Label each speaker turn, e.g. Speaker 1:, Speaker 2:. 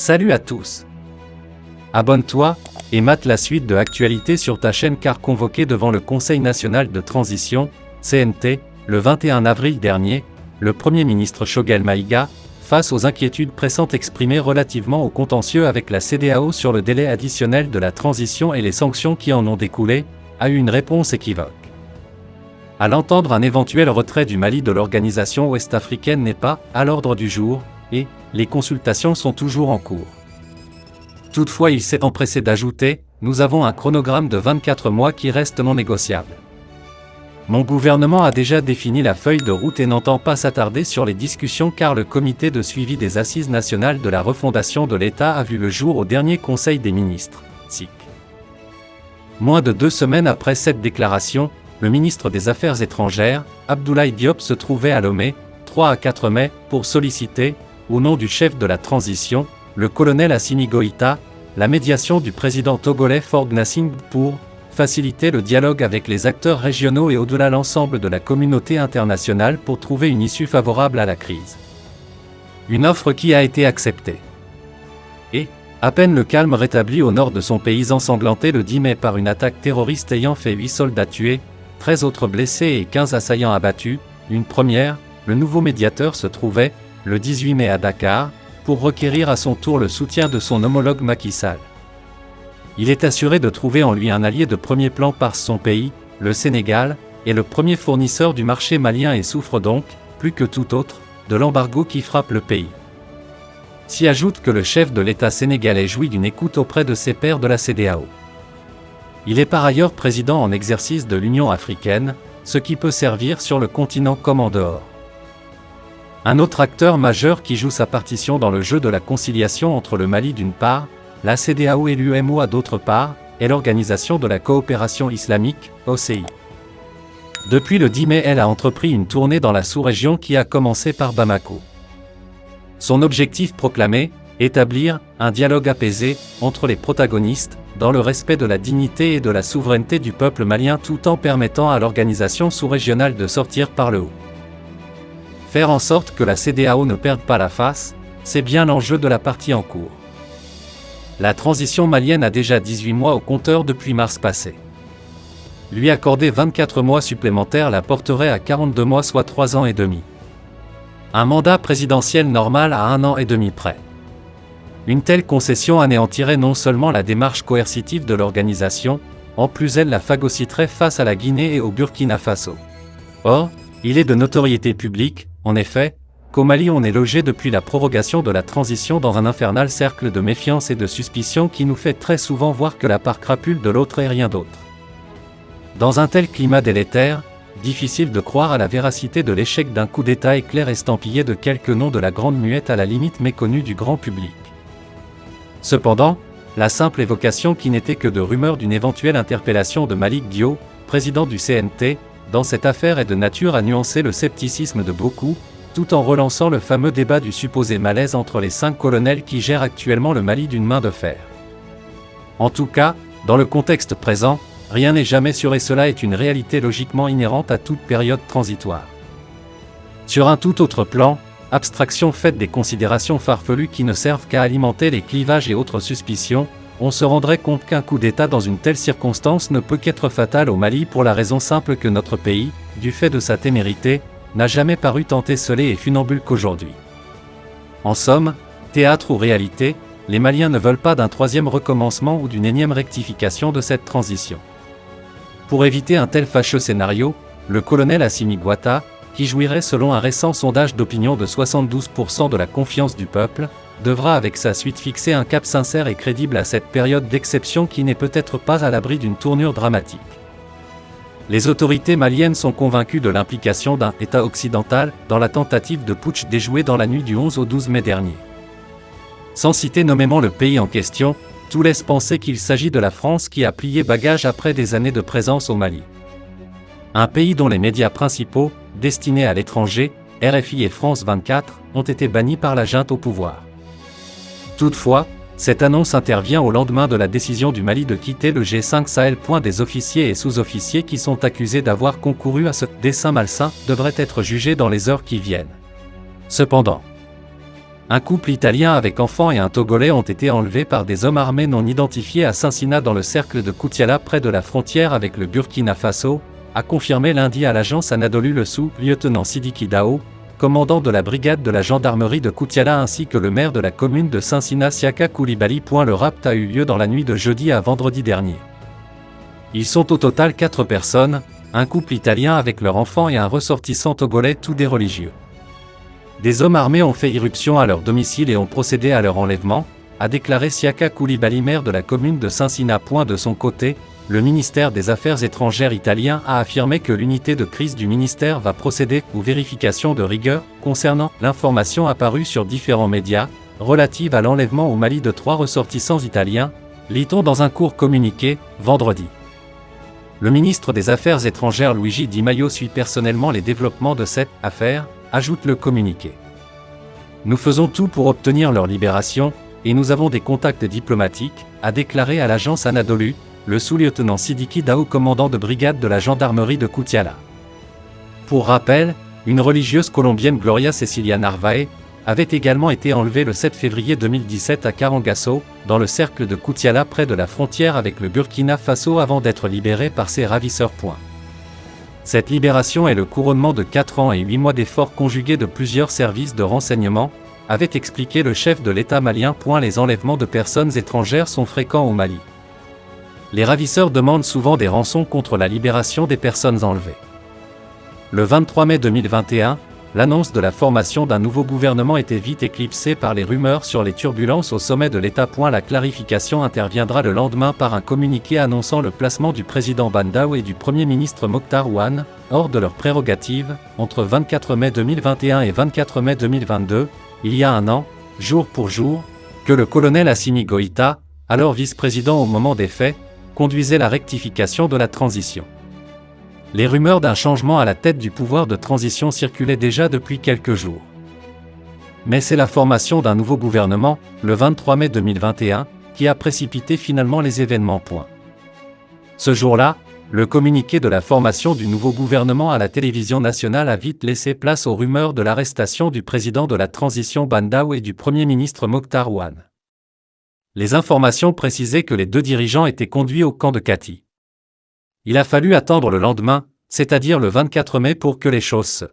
Speaker 1: Salut à tous. Abonne-toi et mate la suite de Actualité sur ta chaîne car convoqué devant le Conseil national de transition, CNT, le 21 avril dernier, le Premier ministre Choguel Maïga, face aux inquiétudes pressantes exprimées relativement au contentieux avec la CEDEAO sur le délai additionnel de la transition et les sanctions qui en ont découlé, a eu une réponse équivoque. À l'entendre, un éventuel retrait du Mali de l'organisation ouest-africaine n'est pas à l'ordre du jour, et les consultations sont toujours en cours. Toutefois, il s'est empressé d'ajouter « Nous avons un chronogramme de 24 mois qui reste non négociable. Mon gouvernement a déjà défini la feuille de route et n'entend pas s'attarder sur les discussions car le comité de suivi des Assises nationales de la refondation de l'État a vu le jour au dernier Conseil des ministres, SIC. » Moins de 2 semaines après cette déclaration, le ministre des Affaires étrangères, Abdoulaye Diop, se trouvait à Lomé, 3 à 4 mai, pour solliciter, au nom du chef de la transition, le colonel Assimi Goïta, la médiation du président togolais Faure Gnassingbé pour faciliter le dialogue avec les acteurs régionaux et au-delà l'ensemble de la communauté internationale pour trouver une issue favorable à la crise. Une offre qui a été acceptée. Et, à peine le calme rétabli au nord de son pays ensanglanté le 10 mai par une attaque terroriste ayant fait 8 soldats tués, 13 autres blessés et 15 assaillants abattus, une première, le nouveau médiateur se trouvait, le 18 mai à Dakar, pour requérir à son tour le soutien de son homologue Macky Sall. Il est assuré de trouver en lui un allié de premier plan par son pays, le Sénégal, est le premier fournisseur du marché malien et souffre donc, plus que tout autre, de l'embargo qui frappe le pays. S'y ajoute que le chef de l'État sénégalais jouit d'une écoute auprès de ses pairs de la CEDEAO. Il est par ailleurs président en exercice de l'Union africaine, ce qui peut servir sur le continent comme en dehors. Un autre acteur majeur qui joue sa partition dans le jeu de la conciliation entre le Mali d'une part, la CEDEAO et l'UEMOA d'autre part, est l'Organisation de la coopération islamique, OCI. Depuis le 10 mai, elle a entrepris une tournée dans la sous-région qui a commencé par Bamako. Son objectif proclamé, établir un dialogue apaisé entre les protagonistes, dans le respect de la dignité et de la souveraineté du peuple malien tout en permettant à l'organisation sous-régionale de sortir par le haut. Faire en sorte que la CEDEAO ne perde pas la face, c'est bien l'enjeu de la partie en cours. La transition malienne a déjà 18 mois au compteur depuis mars passé. Lui accorder 24 mois supplémentaires la porterait à 42 mois soit 3 ans et demi. Un mandat présidentiel normal à 1 an et demi près. Une telle concession anéantirait non seulement la démarche coercitive de l'organisation, en plus elle la phagocyterait face à la Guinée et au Burkina Faso. Or, il est de notoriété publique, en effet, qu'au Mali on est logé depuis la prorogation de la transition dans un infernal cercle de méfiance et de suspicion qui nous fait très souvent voir que la part crapule de l'autre et rien d'autre. Dans un tel climat délétère, difficile de croire à la véracité de l'échec d'un coup d'État éclair estampillé de quelques noms de la Grande Muette à la limite méconnue du grand public. Cependant, la simple évocation qui n'était que de rumeurs d'une éventuelle interpellation de Malick Diop, président du CNT, dans cette affaire est de nature à nuancer le scepticisme de beaucoup, tout en relançant le fameux débat du supposé malaise entre les 5 colonels qui gèrent actuellement le Mali d'une main de fer. En tout cas, dans le contexte présent, rien n'est jamais sûr et cela est une réalité logiquement inhérente à toute période transitoire. Sur un tout autre plan, abstraction faite des considérations farfelues qui ne servent qu'à alimenter les clivages et autres suspicions, on se rendrait compte qu'un coup d'État dans une telle circonstance ne peut qu'être fatal au Mali pour la raison simple que notre pays, du fait de sa témérité, n'a jamais paru tant esselé et funambule qu'aujourd'hui. En somme, théâtre ou réalité, les Maliens ne veulent pas d'un 3e recommencement ou d'une énième rectification de cette transition. Pour éviter un tel fâcheux scénario, le colonel Assimi Goïta, qui jouirait selon un récent sondage d'opinion de 72% de la confiance du peuple, devra avec sa suite fixer un cap sincère et crédible à cette période d'exception qui n'est peut-être pas à l'abri d'une tournure dramatique. Les autorités maliennes sont convaincues de l'implication d'un État occidental dans la tentative de putsch déjouée dans la nuit du 11 au 12 mai dernier. Sans citer nommément le pays en question, tout laisse penser qu'il s'agit de la France qui a plié bagage après des années de présence au Mali. Un pays dont les médias principaux, destinés à l'étranger, RFI et France 24, ont été bannis par la junte au pouvoir. Toutefois, cette annonce intervient au lendemain de la décision du Mali de quitter le G5 Sahel. Des officiers et sous-officiers qui sont accusés d'avoir concouru à ce dessein malsain devraient être jugés dans les heures qui viennent. Cependant, Un couple italien avec enfants et un Togolais ont été enlevés par des hommes armés non identifiés à Saint-Sina dans le cercle de Koutiala près de la frontière avec le Burkina Faso, a confirmé lundi à l'agence Anadolu le sous-lieutenant Sidiki Dao, commandant de la brigade de la gendarmerie de Koutiala ainsi que le maire de la commune de Saint-Sina Siaka Koulibaly. Le rapt a eu lieu dans la nuit de jeudi à vendredi dernier. Ils sont au total 4 personnes, un couple italien avec leur enfant et un ressortissant togolais, tous des religieux. Des hommes armés ont fait irruption à leur domicile et ont procédé à leur enlèvement, a déclaré Siaka Koulibaly, maire de la commune de Saint-Sina. De son côté, le ministère des Affaires étrangères italien a affirmé que l'unité de crise du ministère va procéder aux vérifications de rigueur concernant l'information apparue sur différents médias relative à l'enlèvement au Mali de 3 ressortissants italiens, lit-on dans un court communiqué, vendredi. Le ministre des Affaires étrangères Luigi Di Maio suit personnellement les développements de cette affaire, ajoute le communiqué. Nous faisons tout pour obtenir leur libération, et nous avons des contacts diplomatiques, a déclaré à l'agence Anadolu, le sous-lieutenant Sidiki Dao, commandant de brigade de la gendarmerie de Koutiala. Pour rappel, une religieuse colombienne, Gloria Cecilia Narvaez, avait également été enlevée le 7 février 2017 à Karangasso, dans le cercle de Koutiala près de la frontière avec le Burkina Faso avant d'être libérée par ses ravisseurs. Cette libération est le couronnement de 4 ans et 8 mois d'efforts conjugués de plusieurs services de renseignement, avait expliqué le chef de l'État malien. Les enlèvements de personnes étrangères sont fréquents au Mali. Les ravisseurs demandent souvent des rançons contre la libération des personnes enlevées. Le 23 mai 2021, l'annonce de la formation d'un nouveau gouvernement était vite éclipsée par les rumeurs sur les turbulences au sommet de l'État. La clarification interviendra le lendemain par un communiqué annonçant le placement du président Ban Dao et du Premier ministre Mokhtar Ouane, hors de leurs prérogatives, entre 24 mai 2021 et 24 mai 2022, il y a un an, jour pour jour, que le colonel Assimi Goïta, alors vice-président au moment des faits, conduisait la rectification de la transition. Les rumeurs d'un changement à la tête du pouvoir de transition circulaient déjà depuis quelques jours. Mais c'est la formation d'un nouveau gouvernement, le 23 mai 2021, qui a précipité finalement les événements. Ce jour-là, le communiqué de la formation du nouveau gouvernement à la télévision nationale a vite laissé place aux rumeurs de l'arrestation du président de la transition Ban Dao et du Premier ministre Mokhtar Ouane. Les informations précisaient que les 2 dirigeants étaient conduits au camp de Kati. Il a fallu attendre le lendemain, c'est-à-dire le 24 mai, pour que les choses se